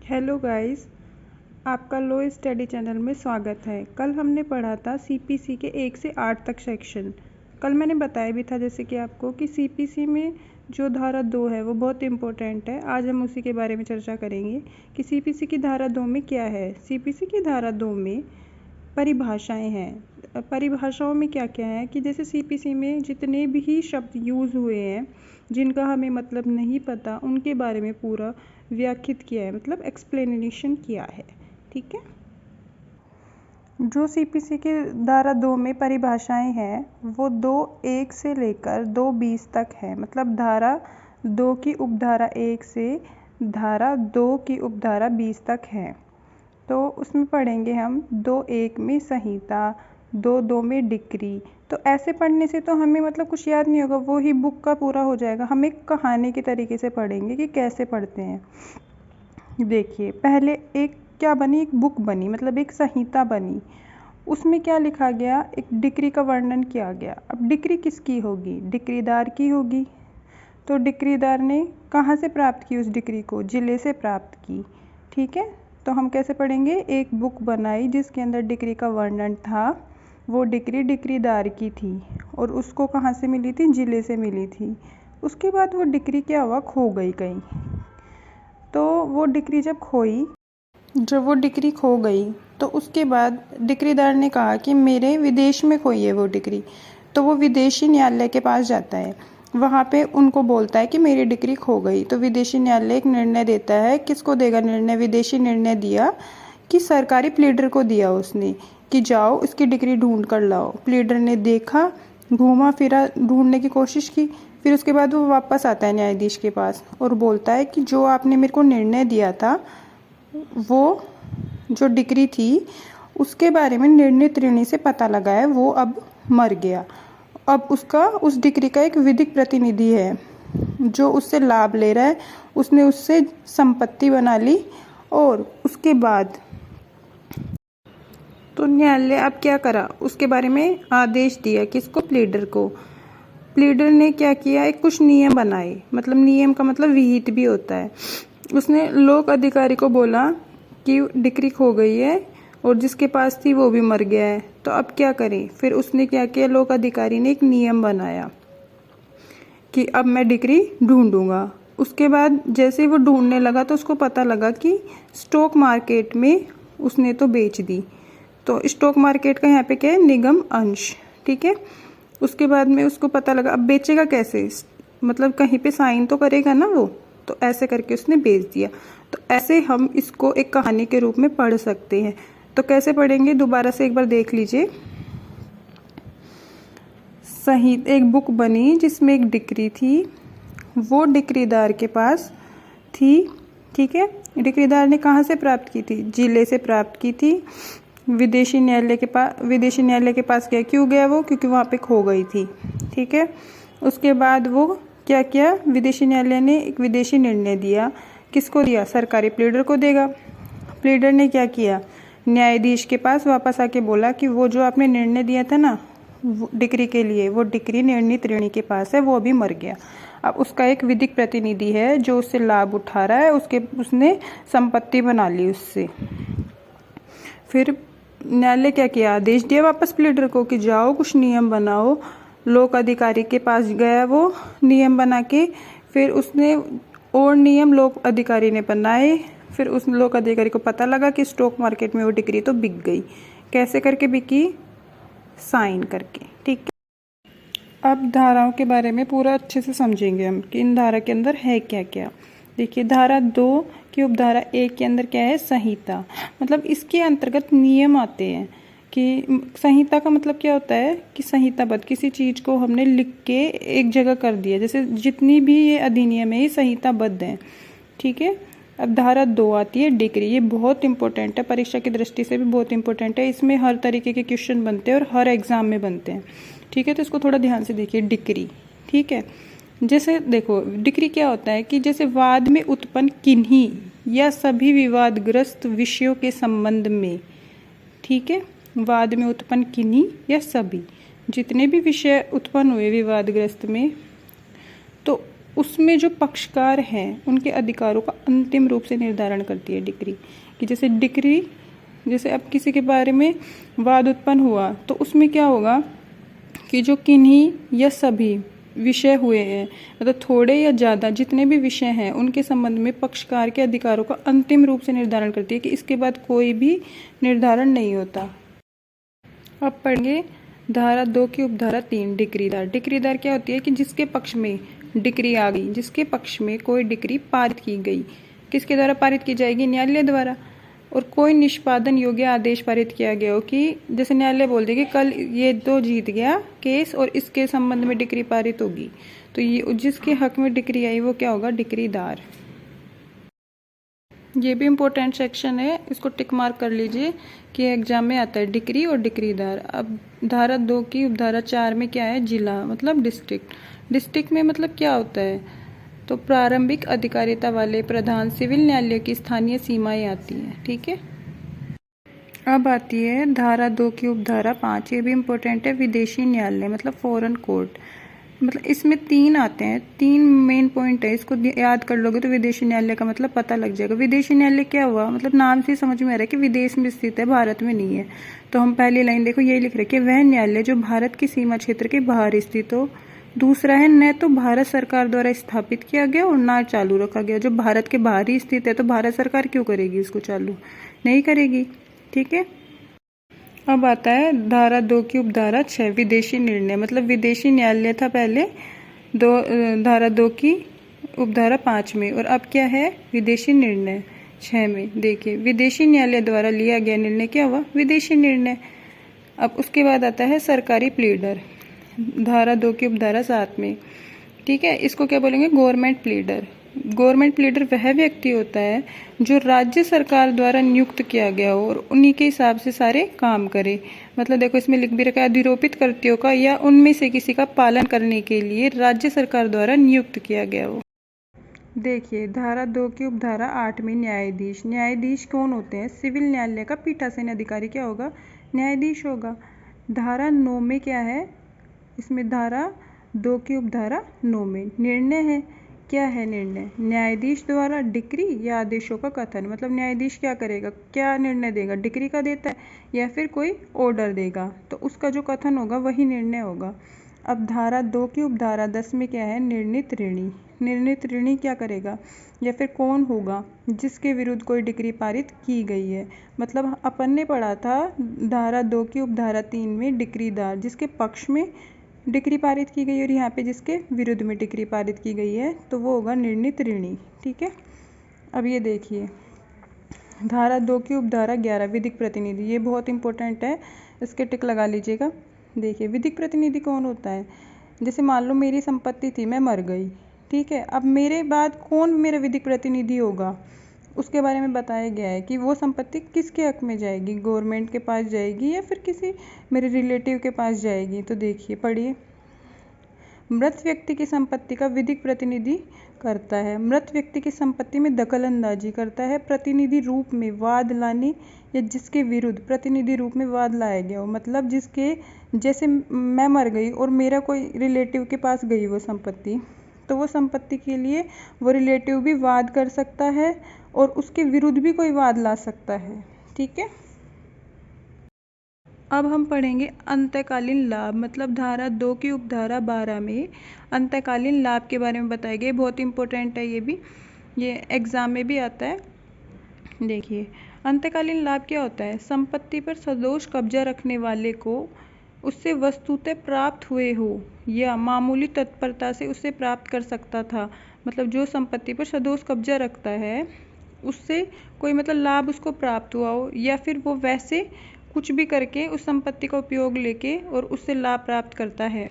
Hello guys, आपका लो study channel में स्वागत है। कल हमने पढ़ा था सीपीसी के 1 से 8 तक सेक्शन। कल मैंने बताया भी था जैसे कि आपको कि सीपीसी में जो धारा 2 है वो बहुत इम्पोर्टेंट है। आज हम उसी के बारे में चर्चा करेंगे कि सीपीसी की धारा 2 में क्या है। सीपीसी की धारा 2 में परिभाषाएं हैं। परिभाषाओं में क्या क्या है कि जैसे सीपीसी में जितने भी शब्द यूज़ हुए हैं जिनका हमें मतलब नहीं पता, उनके बारे में पूरा व्याख्यात किया है, मतलब एक्सप्लेनेशन किया है। ठीक है। जो सीपीसी के धारा 2 में परिभाषाएं हैं वो 2(1) से लेकर 2(20) तक है। मतलब धारा 2 की उपधारा 1 से धारा 2 की उपधारा 20 तक है। तो उसमें पढ़ेंगे हम 2(1) में संहिता, 2(2) में डिक्री। तो ऐसे पढ़ने से तो हमें मतलब कुछ याद नहीं होगा, वो ही बुक का पूरा हो जाएगा। हम एक कहानी के तरीके से पढ़ेंगे कि कैसे पढ़ते हैं। देखिए, पहले एक क्या बनी, एक बुक बनी, मतलब एक संहिता बनी। उसमें क्या लिखा गया, एक डिक्री का वर्णन किया गया। अब डिक्री किसकी होगी, डिक्रीदार की होगी। तो डिक्रीदार ने कहाँ से प्राप्त की उस डिक्री को, जिले से प्राप्त की। ठीक है। तो हम कैसे पढ़ेंगे, एक बुक बनाई जिसके अंदर डिक्री का वर्णन था। वो डिक्री डिक्रीदार की थी और उसको कहाँ से मिली थी, जिले से मिली थी। उसके बाद वो डिक्री क्या हुआ, खो गई कहीं। तो वो डिक्री जब वो डिक्री खो गई तो उसके बाद डिक्रीदार ने कहा कि मेरे विदेश में खोई है वो डिक्री। तो वो विदेशी न्यायालय के पास जाता है, वहाँ पे उनको बोलता है कि मेरी डिक्री खो गई। तो विदेशी न्यायालय एक निर्णय देता है। किसको देगा निर्णय, विदेशी निर्णय दिया कि सरकारी प्लीडर को दिया उसने कि जाओ इसकी डिक्री ढूंढ कर लाओ। प्लीडर ने देखा, घूमा फिरा, ढूंढने की कोशिश की। फिर उसके बाद वो वापस आता है न्यायाधीश के पास और बोलता है कि जो आपने मेरे को निर्णय दिया था, वो जो डिक्री थी उसके बारे में निर्णय त्रिणी से पता लगा है, वो अब मर गया। अब उसका उस डिक्री का एक विधिक प्रतिनिधि है जो उससे लाभ ले रहा है। उसने उससे संपत्ति बना ली और उसके बाद तो न्यायालय अब क्या करा, उसके बारे में आदेश दिया। किसको, प्लीडर को। प्लीडर ने क्या किया, एक कुछ नियम बनाए। मतलब नियम का मतलब विहित भी होता है। उसने लोक अधिकारी को बोला कि डिक्री खो गई है और जिसके पास थी वो भी मर गया है, तो अब क्या करें। फिर उसने क्या किया, लोक अधिकारी ने एक नियम बनाया कि अब मैं डिक्री ढूंढूंगा। उसके बाद जैसे वो ढूंढने लगा तो उसको पता लगा कि स्टॉक मार्केट में उसने तो बेच दी। तो स्टॉक मार्केट का यहाँ पे क्या है, निगम अंश। ठीक है। उसके बाद में उसको पता लगा अब बेचेगा कैसे, मतलब कहीं पे साइन तो करेगा ना वो। तो ऐसे करके उसने बेच दिया। तो ऐसे हम इसको एक कहानी के रूप में पढ़ सकते हैं। तो कैसे पढ़ेंगे, दोबारा से एक बार देख लीजिए। सही, एक बुक बनी जिसमें एक डिक्री थी, वो डिक्रीदार के पास थी। ठीक है। डिक्रीदार ने कहाँ से प्राप्त की थी, जिले से प्राप्त की थी। विदेशी न्यायालय के पास गया। क्यों गया वो, क्योंकि वहाँ पे खो गई थी। ठीक है। उसके बाद वो क्या किया, विदेशी न्यायालय ने एक विदेशी निर्णय दिया। किसको दिया, सरकारी प्लीडर को देगा। प्लीडर ने क्या किया, न्यायाधीश के पास वापस आके बोला कि वो जो आपने निर्णय दिया था ना डिक्री के लिए, वो डिक्री निर्णय त्रिणी के पास है, वो अभी मर गया। अब उसका एक विधिक प्रतिनिधि है जो उससे लाभ उठा रहा है, उसने संपत्ति बना ली उससे। फिर न्यायालय क्या किया, आदेश दिया वापस प्लीडर को कि जाओ कुछ नियम बनाओ। लोक अधिकारी के पास गया वो नियम बना के। फिर उसने और नियम लोक अधिकारी ने बनाए। फिर उस लोक अधिकारी को पता लगा कि स्टॉक मार्केट में वो डिक्री तो बिक गई। कैसे करके बिकी, साइन करके। ठीक है। अब धाराओं के बारे में पूरा अच्छे से समझेंगे हम कि इन धारा के अंदर है क्या क्या। देखिए, धारा 2 की उपधारा 1 के अंदर क्या है, संहिता। मतलब इसके अंतर्गत नियम आते हैं। कि संहिता का मतलब क्या होता है कि संहिताबद्ध, किसी चीज को हमने लिख के एक जगह कर दिया। जैसे जितनी भी ये अधिनियम है ये संहिताबद्ध है। ठीक है। अब धारा 2 आती है, डिक्री। ये बहुत इंपॉर्टेंट है, परीक्षा की दृष्टि से भी बहुत इंपॉर्टेंट है। इसमें हर तरीके के क्वेश्चन बनते हैं और हर एग्जाम में बनते हैं। ठीक है। तो इसको थोड़ा ध्यान से देखिए, डिक्री। ठीक है। जैसे देखो, डिक्री क्या होता है कि जैसे वाद में उत्पन्न किन्हीं या सभी विवादग्रस्त विषयों के संबंध में। ठीक है। वाद में उत्पन्न किन्हीं या सभी, जितने भी विषय उत्पन्न हुए विवादग्रस्त में, तो उसमें जो पक्षकार हैं उनके अधिकारों का अंतिम रूप से निर्धारण करती है डिक्री। कि जैसे डिक्री, जैसे अब किसी के बारे में वाद उत्पन्न हुआ तो उसमें क्या होगा कि जो किन्हीं या सभी विषय हुए हैं, मतलब थोड़े या ज़्यादा जितने भी विषय हैं उनके संबंध में पक्षकार के अधिकारों का अंतिम रूप से निर्धारण करती है कि इसके बाद कोई भी निर्धारण नहीं होता। अब पढ़ेंगे धारा 2 की उपधारा 3 डिक्रीदार। डिक्रीदार क्या होती है कि जिसके पक्ष में डिक्री आ गई, जिसके पक्ष में कोई डिक्री पारित की गई, किसके द्वारा पारित की जाएगी? न्यायालय द्वारा। और कोई निष्पादन योग्य आदेश पारित किया गया हो कि जैसे न्यायालय बोल दे कि कल ये तो जीत गया केस और इसके संबंध में डिक्री पारित होगी, तो ये जिसके हक में डिक्री आई वो क्या होगा? डिक्रीदार। ये भी इम्पोर्टेंट सेक्शन है, इसको टिक मार्क कर लीजिए कि एग्जाम में आता है डिक्री और डिक्रीदार। अब धारा 2 की उपधारा 4 में क्या है? जिला मतलब डिस्ट्रिक्ट। डिस्ट्रिक्ट में मतलब क्या होता है? तो प्रारंभिक अधिकारिता वाले प्रधान सिविल न्यायालय की स्थानीय सीमाएं आती हैं। ठीक है। अब आती है धारा 2 की उपधारा 5, ये भी इम्पोर्टेंट है, विदेशी न्यायालय मतलब फॉरेन कोर्ट। मतलब इसमें 3 आते हैं, 3 मेन पॉइंट है, इसको याद कर लोगे तो विदेशी न्यायालय का मतलब पता लग जाएगा। विदेशी न्यायालय क्या हुआ? मतलब नाम से समझ में आ रहा है कि विदेश में स्थित है, भारत में नहीं है। तो हम पहली लाइन देखो यही लिख रहे कि वह न्यायालय जो भारत की सीमा क्षेत्र के बाहर स्थित हो। दूसरा है न तो भारत सरकार द्वारा स्थापित किया गया और ना चालू रखा गया। जो भारत के बाहर ही स्थित है तो भारत सरकार क्यों करेगी इसको चालू? नहीं करेगी। ठीक है। अब आता है धारा 2 की उपधारा 6 विदेशी निर्णय। मतलब विदेशी न्यायालय था पहले धारा 2 की उपधारा 5 में, और अब क्या है? विदेशी निर्णय 6 में। देखिए विदेशी न्यायालय द्वारा लिया गया निर्णय क्या हुआ? विदेशी निर्णय। अब उसके बाद आता है सरकारी प्लीडर धारा 2 की उपधारा 7 में। ठीक है, इसको क्या बोलेंगे? Government pleader. गवर्नमेंट प्लीडर वह व्यक्ति होता है जो राज्य सरकार द्वारा नियुक्त किया गया हो और उन्हीं के हिसाब से सारे काम करे। मतलब देखो इसमें लिख भी रखा है अधिरोपित कर्तव्यों का या उनमें से किसी का पालन करने के लिए राज्य सरकार द्वारा नियुक्त किया गया हो। देखिए धारा 2 की उपधारा 8 में न्यायाधीश। न्यायाधीश कौन होते हैं? सिविल न्यायालय का पीठासीन अधिकारी क्या होगा? न्यायाधीश होगा। धारा 9 में क्या है? इसमें धारा 2 की उपधारा 9 में निर्णय है। क्या है निर्णय? न्यायाधीश द्वारा डिक्री या आदेशों का कथन। मतलब न्यायाधीश क्या करेगा? क्या निर्णय देगा? डिक्री का देता है या फिर कोई ऑर्डर देगा, तो उसका जो कथन होगा वही निर्णय होगा। अब धारा 2 की उपधारा 10 में क्या है? निर्णित ऋणी। निर्णित ऋणी क्या करेगा या फिर कौन होगा? जिसके विरुद्ध कोई डिक्री पारित की गई है। मतलब अपन ने पढ़ा था धारा 2 की उपधारा 3 में डिक्रीदार, जिसके पक्ष में डिक्री पारित की गई और यहाँ पे जिसके विरुद्ध में डिक्री पारित की गई है तो वो होगा निर्णित ऋणी। ठीक है। अब ये देखिए धारा 2 की उपधारा 11 विधिक प्रतिनिधि। ये बहुत इंपॉर्टेंट है, इसके टिक लगा लीजिएगा। देखिए विधिक प्रतिनिधि कौन होता है? जैसे मान लो मेरी संपत्ति थी, मैं मर गई। ठीक है, अब मेरे बाद कौन मेरा विधिक प्रतिनिधि होगा उसके बारे में बताया गया है कि वो संपत्ति किसके हक में जाएगी? गवर्नमेंट के पास जाएगी या फिर किसी मेरे रिलेटिव के पास जाएगी? तो देखिए पढ़िए, मृत व्यक्ति की संपत्ति का विधिक प्रतिनिधि करता है। मृत व्यक्ति की संपत्ति में दखल अंदाजी करता है प्रतिनिधि रूप में वाद लाने या जिसके विरुद्ध प्रतिनिधि रूप में वाद लाया गया हो। मतलब जिसके, जैसे मैं मर गई और मेरा कोई रिलेटिव के पास गई वो संपत्ति, तो वो संपत्ति के लिए वो रिलेटिव भी वाद कर सकता है और उसके विरुद्ध भी कोई वाद ला सकता है। ठीक है। अब हम पढ़ेंगे अंतकालीन लाभ। मतलब धारा 2 की उपधारा 12 में अंतकालीन लाभ के बारे में बताया गया। बहुत इंपॉर्टेंट है, ये एग्जाम में भी आता है। देखिए अंतकालीन लाभ क्या होता है? संपत्ति पर सदोष कब्जा रखने वाले को उससे वस्तुतः प्राप्त हुए हो या मामूली तत्परता से उसे प्राप्त कर सकता था। मतलब जो संपत्ति पर सदोष कब्जा रखता है उससे कोई मतलब लाभ उसको प्राप्त हुआ हो या फिर वो वैसे कुछ भी करके उस संपत्ति का उपयोग लेके और उससे लाभ प्राप्त करता है।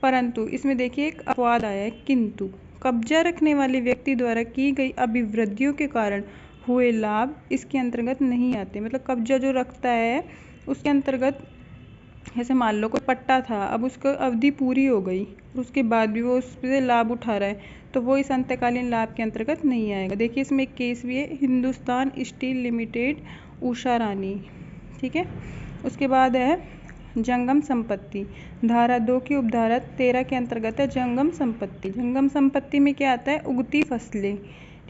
परंतु इसमें देखिए एक अपवाद आया है, किंतु कब्जा रखने वाले व्यक्ति द्वारा की गई अभिवृद्धियों के कारण हुए लाभ इसके अंतर्गत नहीं आते। मतलब कब्जा जो रखता है उसके अंतर्गत, जैसे मान लो कोई पट्टा था, अब उसको अवधि पूरी हो गई उसके बाद भी वो उससे लाभ उठा रहा है तो वो इस अंतकालीन लाभ के अंतर्गत नहीं आएगा। देखिए इसमें एक केस भी है, हिंदुस्तान स्टील लिमिटेड, उषा रानी। ठीक है। उसके बाद है जंगम संपत्ति। धारा 2 की उपधारा 13 के अंतर्गत है जंगम संपत्ति। जंगम संपत्ति में क्या आता है? उगती फसलें।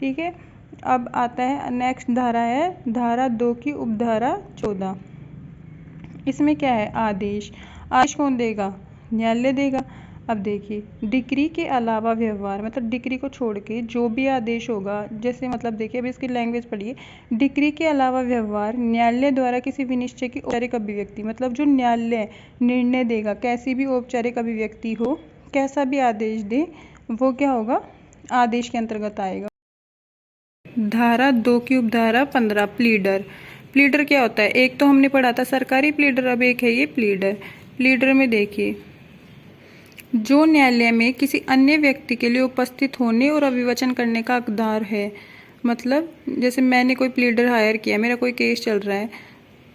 ठीक है, अब आता है नेक्स्ट धारा है धारा 2 की उपधारा 14। इसमें क्या है? आदेश। आदेश कौन देगा? न्यायालय देगा। अब देखिए, डिक्री के अलावा व्यवहार, मतलब डिक्री को छोड़ के जो भी आदेश होगा, जैसे मतलब देखिए अभी इसकी लैंग्वेज पढ़िए। डिक्री के अलावा व्यवहार न्यायालय द्वारा किसी विनिश्चय की औपचारिक अभिव्यक्ति, मतलब जो न्यायालय निर्णय देगा, कैसी भी औपचारिक अभिव्यक्ति हो, कैसा भी आदेश दे, वो क्या होगा? आदेश के अंतर्गत आएगा। धारा 2 की उपधारा 15 प्लीडर। प्लीडर क्या होता है? एक तो हमने पढ़ा था सरकारी प्लीडर, अब एक है ये प्लीडर। प्लीडर में देखिए, जो न्यायालय में किसी अन्य व्यक्ति के लिए उपस्थित होने और अभिवचन करने का हकदार है। मतलब जैसे मैंने कोई प्लीडर हायर किया, मेरा कोई केस चल रहा है,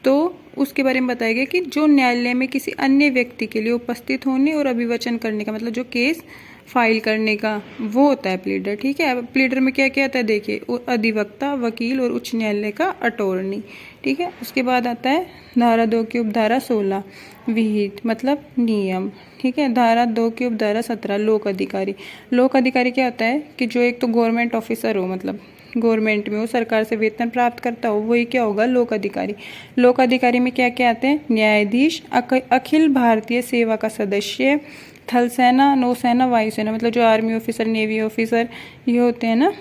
तो उसके बारे में बताया गया कि जो न्यायालय में किसी अन्य व्यक्ति के लिए उपस्थित होने और अभिवचन करने का, मतलब जो केस फाइल करने का, वो होता है प्लीडर। ठीक है, अब प्लीडर में क्या क्या आता है? देखिए, अधिवक्ता, वकील और उच्च न्यायालय का अटॉर्नी। ठीक है, उसके बाद आता है धारा 2 की उपधारा 16 विहित, मतलब नियम। ठीक है, धारा 2 की उपधारा 17 लोक अधिकारी। लोक अधिकारी क्या होता है? कि जो एक तो गवर्नमेंट ऑफिसर हो, मतलब गवर्नमेंट में हो, सरकार से वेतन प्राप्त करता हो, वही क्या होगा? लोक अधिकारी। लोक अधिकारी में क्या क्या आते हैं? न्यायाधीश, अखिल भारतीय सेवा का सदस्य, थल सेना, नौसेना, वायुसेना, मतलब जो आर्मी ऑफिसर, नेवी ऑफिसर ये होते हैं ना,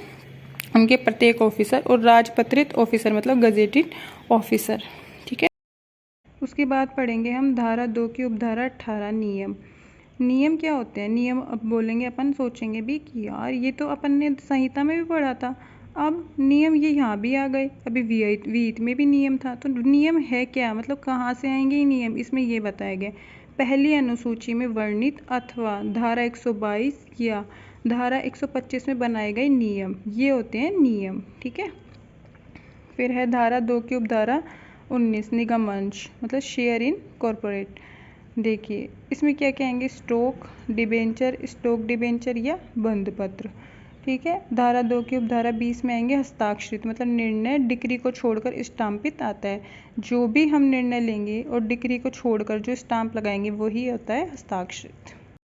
उनके प्रत्येक ऑफिसर, और राजपत्रित ऑफिसर, मतलब गजेटेड ऑफिसर। ठीक है, उसके बाद पढ़ेंगे हम धारा 2 की उपधारा 18 नियम। नियम क्या होते हैं? नियम अब बोलेंगे अपन, सोचेंगे भी कि यार ये तो अपन ने संहिता में भी पढ़ा था, अब नियम ये यहाँ भी आ गए, अभी विहित में भी नियम था, तो नियम है क्या? मतलब कहाँ से आएंगे ये नियम? इसमें ये बताया गया, पहली अनुसूची में वर्णित अथवा धारा 122 या धारा 125 में बनाए गए नियम, ये होते हैं नियम। ठीक है, फिर है धारा 2 की उपधारा 19 निगम अंश, मतलब शेयर इन कॉर्पोरेट। देखिए, इसमें क्या कहेंगे? स्टॉक डिबेंचर या बंध पत्र। ठीक है, धारा 2 की उपधारा 20 में आएंगे हस्ताक्षरित, मतलब निर्णय डिक्री को छोड़कर स्टाम्पित आता है। जो भी हम निर्णय लेंगे और डिक्री को छोड़कर जो स्टाम्प लगाएंगे वही होता है हस्ताक्षरित।